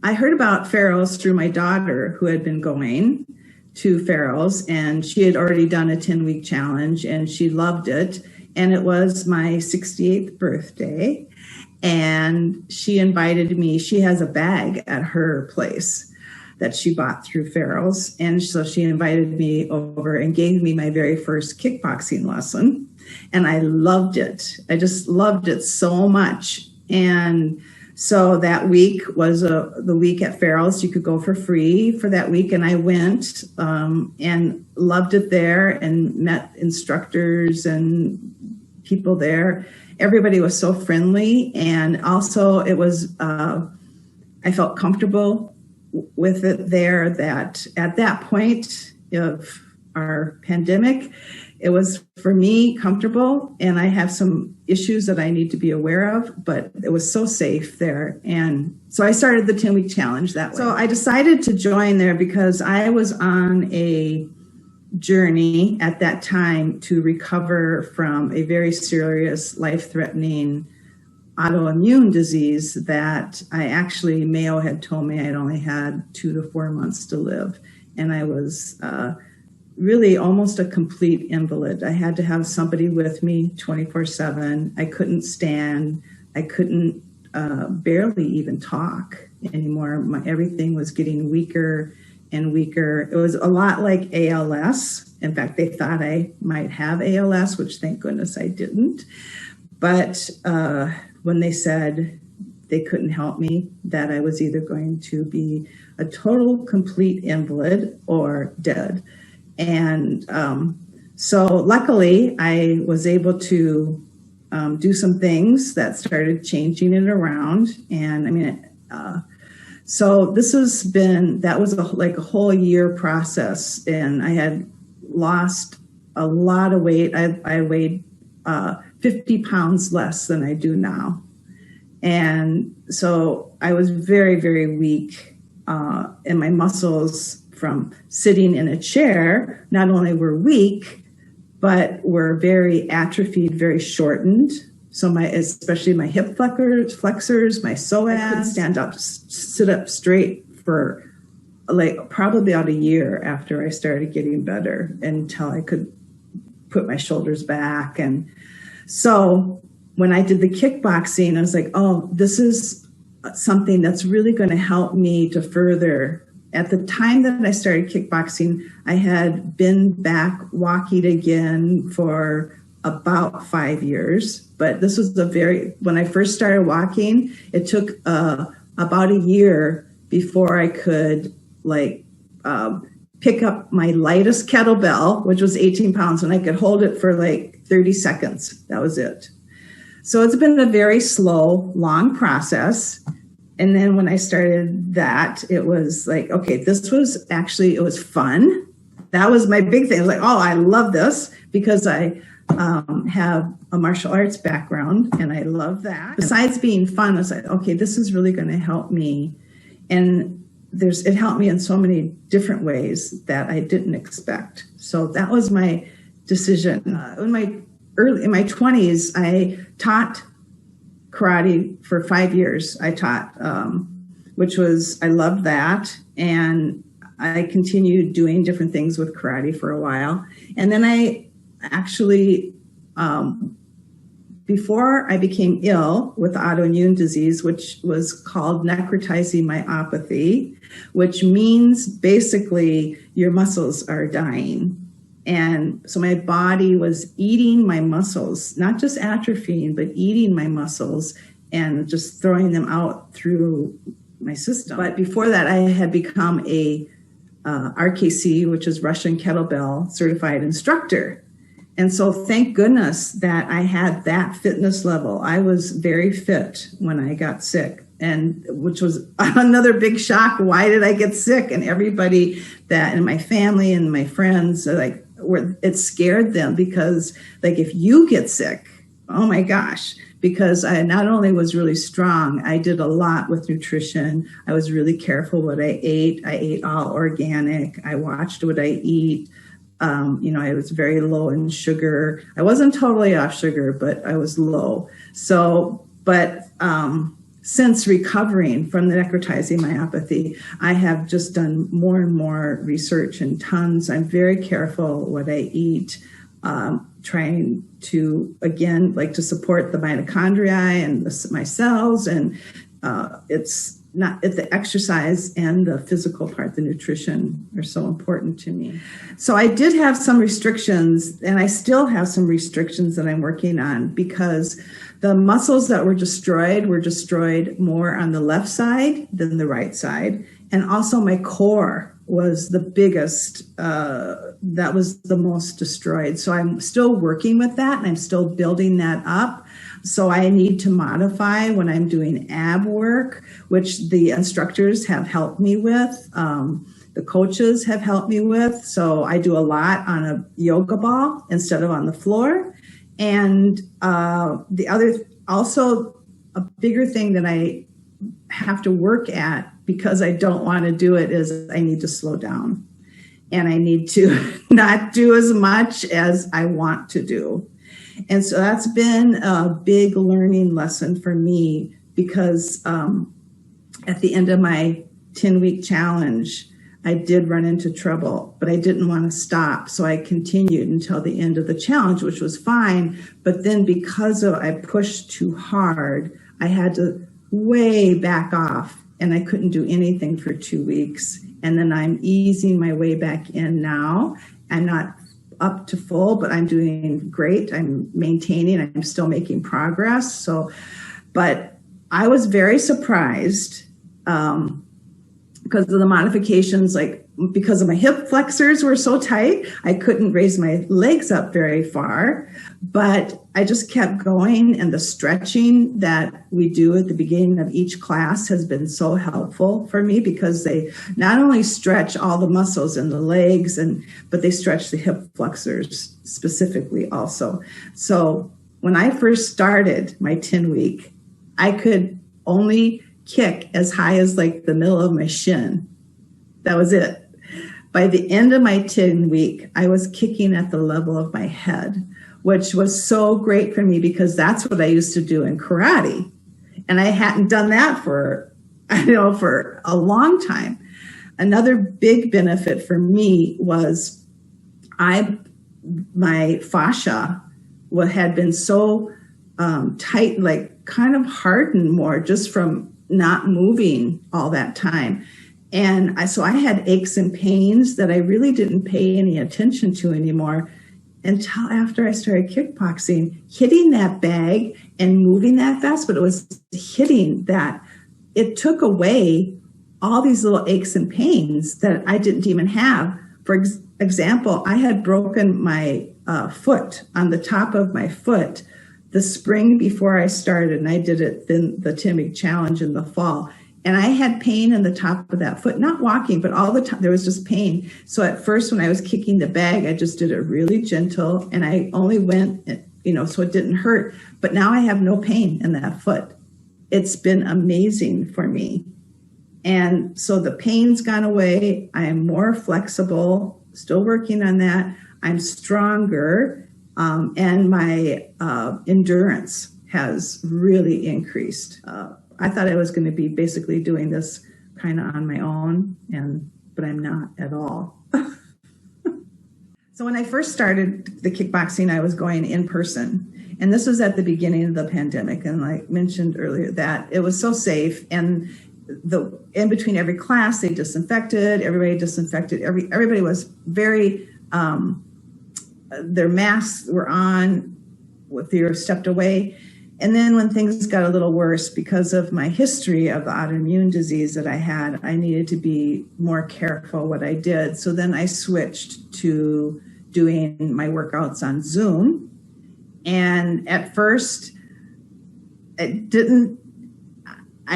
I heard about Farrell's through my daughter, who had been going to Farrell's, and she had already done a 10-week challenge and she loved it. And it was my 68th birthday. And she invited me. She has a bag at her place that she bought through Farrell's. And so she invited me over and gave me my very first kickboxing lesson. And I loved it. I just loved it so much. And so that week was the week at Farrell's. You could go for free for that week. And I went and loved it there and met instructors and people there. Everybody was so friendly. And also it was, I felt comfortable with it there, that at that point of our pandemic, it was, for me, comfortable, and I have some issues that I need to be aware of, but it was so safe there. And so I started the 10-week challenge that way. So I decided to join there because I was on a journey at that time to recover from a very serious, life-threatening autoimmune disease that I actually, Mayo had told me I'd only had 2 to 4 months to live. And I was really almost a complete invalid. I had to have somebody with me 24/7. I couldn't stand. I couldn't barely even talk anymore. Everything was getting weaker and weaker. It was a lot like ALS. In fact, they thought I might have ALS, which thank goodness I didn't. But when they said they couldn't help me, that I was either going to be a total, complete invalid or dead. And so luckily I was able to do some things that started changing it around. And I mean, so that was like a whole year process. And I had lost a lot of weight. I weighed 50 pounds less than I do now. And so I was very, very weak, and my muscles from sitting in a chair not only were weak, but were very atrophied, very shortened. So especially my hip flexors, my psoas, I couldn't stand up, sit up straight for like probably about a year after I started getting better, until I could put my shoulders back. And so when I did the kickboxing, I was like, oh, this is something that's really going to help me to further. At the time that I started kickboxing, I had been back walking again for about 5 years. But this was when I first started walking, it took about a year before I could pick up my lightest kettlebell, which was 18 pounds, and I could hold it for like 30 seconds. That was it. So it's been a very slow, long process. And then when I started that, it was like, okay, it was fun. That was my big thing. I was like, oh, I love this, because I have a martial arts background and I love that. Besides being fun, I was like, okay, this is really going to help me. And it helped me in so many different ways that I didn't expect. So that was my decision. In my 20s, I taught karate for 5 years. I taught, I loved that. And I continued doing different things with karate for a while. And then I actually, before I became ill with autoimmune disease, which was called necrotizing myopathy, which means basically your muscles are dying. And so my body was eating my muscles, not just atrophying, but eating my muscles and just throwing them out through my system. But before that, I had become a RKC, which is Russian kettlebell certified instructor. And so thank goodness that I had that fitness level. I was very fit when I got sick, and which was another big shock. Why did I get sick? And everybody in my family and my friends, it scared them, because if you get sick, oh my gosh, because I not only was really strong, I did a lot with nutrition. I was really careful what I ate. I ate all organic. I watched what I eat. I was very low in sugar. I wasn't totally off sugar, but I was low. So since recovering from the necrotizing myopathy, I have just done more and more research and tons. I'm very careful what I eat, trying to, again, like to support the mitochondria and my cells. And it's not the exercise and the physical part, the nutrition are so important to me. So I did have some restrictions, and I still have some restrictions that I'm working on, because the muscles that were destroyed more on the left side than the right side. And also my core was the biggest, that was the most destroyed. So I'm still working with that, and I'm still building that up. So I need to modify when I'm doing ab work, which the instructors have helped me with. The coaches have helped me with. So I do a lot on a yoga ball instead of on the floor. And the other, also a bigger thing that I have to work at, because I don't want to do it, is I need to slow down, and I need to not do as much as I want to do. And so that's been a big learning lesson for me, because at the end of my 10-week challenge, I did run into trouble, but I didn't want to stop. So I continued until the end of the challenge, which was fine. But then because I pushed too hard, I had to way back off, and I couldn't do anything for 2 weeks. And then I'm easing my way back in now. I'm not up to full, but I'm doing great. I'm maintaining, I'm still making progress. So, but I was very surprised because of the modifications, like because of my hip flexors were so tight, I couldn't raise my legs up very far, but I just kept going. And the stretching that we do at the beginning of each class has been so helpful for me, because they not only stretch all the muscles in the legs, but they stretch the hip flexors specifically also. So when I first started my 10-week, I could only kick as high as like the middle of my shin. That was it. By the end of my 10-week, I was kicking at the level of my head, which was so great for me, because that's what I used to do in karate. And I hadn't done that for a long time. Another big benefit for me was my fascia had been so tight, like kind of hardened more just from not moving all that time. And so I had aches and pains that I really didn't pay any attention to anymore until after I started kickboxing, hitting that bag and moving that fast. But it was hitting that, it took away all these little aches and pains that I didn't even have. For example, I had broken my foot, on the top of my foot, the spring before I started, and I did it then the 10-week challenge in the fall. And I had pain in the top of that foot, not walking, but all the time there was just pain. So at first when I was kicking the bag, I just did it really gentle, and I only went, so it didn't hurt. But now I have no pain in that foot. It's been amazing for me. And so the pain's gone away. I am more flexible, still working on that. I'm stronger, and my endurance has really increased. I thought I was going to be basically doing this kind of on my own, but I'm not at all. So when I first started the kickboxing, I was going in person. And this was at the beginning of the pandemic. And like mentioned earlier, that it was so safe. And in between every class, they disinfected, everybody disinfected. Everybody was very, their masks were on, if you stepped away. And then when things got a little worse, because of my history of the autoimmune disease that I had, I needed to be more careful what I did. So then I switched to doing my workouts on Zoom. And at first, I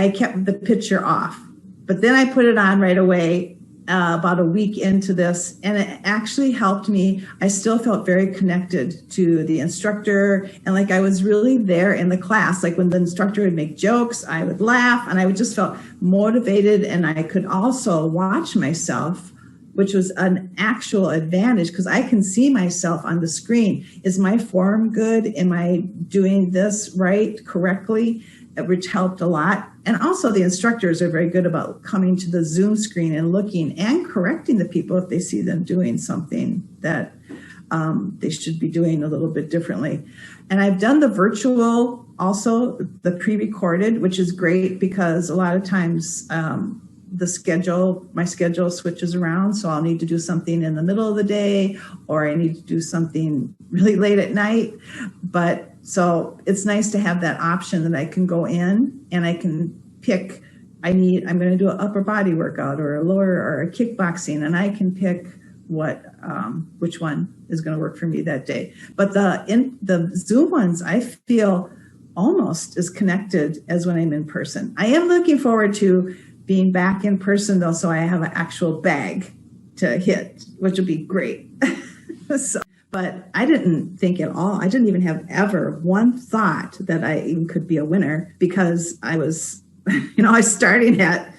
kept the picture off. But then I put it on right away, about a week into this, and it actually helped me. I still felt very connected to the instructor, and like I was really there in the class. Like when the instructor would make jokes, I would laugh, and I would just felt motivated, and I could also watch myself, which was an actual advantage because I can see myself on the screen. Is my form good? Am I doing this right, correctly? Which helped a lot. And also the instructors are very good about coming to the Zoom screen and looking and correcting the people if they see them doing something that they should be doing a little bit differently. And I've done the virtual, also the pre-recorded, which is great because a lot of times my schedule switches around. So I'll need to do something in the middle of the day, or I need to do something really late at night. But so it's nice to have that option that I can go in and I can pick, I'm going to do an upper body workout or a lower or a kickboxing, and I can pick which one is going to work for me that day. But the Zoom ones, I feel almost as connected as when I'm in person. I am looking forward to being back in person though, so I have an actual bag to hit, which would be great. But I didn't think at all. I didn't even have ever one thought that I even could be a winner, because I was, I was starting at,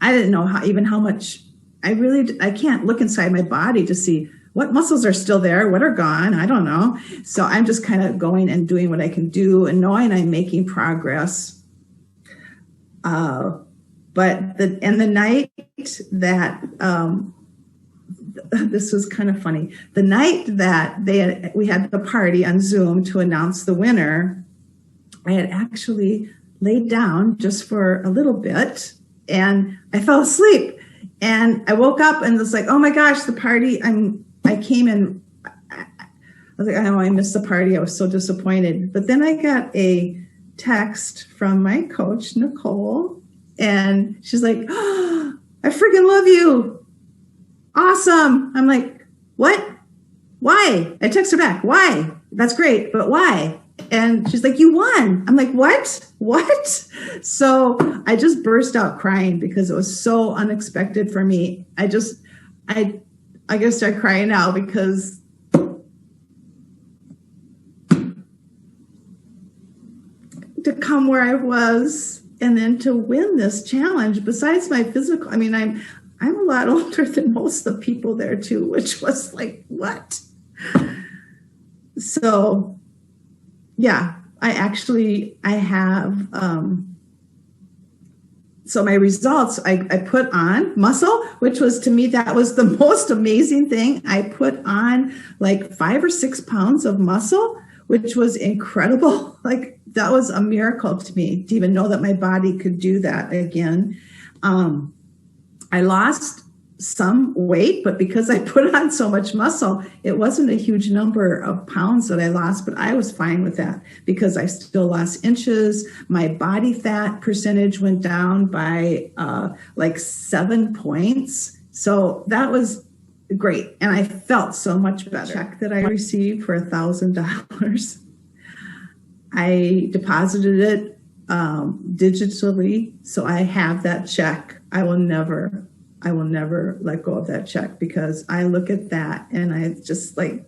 I didn't know how much. I can't look inside my body to see what muscles are still there, what are gone. I don't know. So I'm just kind of going and doing what I can do and knowing I'm making progress. But the night that, this was kind of funny. The night that we had the party on Zoom to announce the winner, I had actually laid down just for a little bit and I fell asleep. And I woke up and was like, oh my gosh, the party, I came in, I was like, oh, I missed the party. I was so disappointed. But then I got a text from my coach, Nicole, and she's like, oh, I freaking love you. Awesome. I'm like, what? Why? I text her back. Why? That's great, but why? And she's like, you won. I'm like, what? So I just burst out crying because it was so unexpected for me. I gotta start crying now because to come where I was and then to win this challenge, besides my physical, I'm a lot older than most of the people there too, which was like, what? So yeah, I have, so my results, I put on muscle, which was, to me, that was the most amazing thing. I put on like 5 or 6 pounds of muscle, which was incredible. Like that was a miracle to me to even know that my body could do that again. I lost some weight, but because I put on so much muscle, it wasn't a huge number of pounds that I lost, but I was fine with that because I still lost inches. My body fat percentage went down by like 7 points. So that was great. And I felt so much better. Check that I received for $1,000. I deposited it digitally. So I have that check. I will never let go of that check because I look at that and I just like,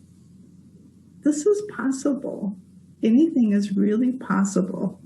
this is possible. Anything is really possible.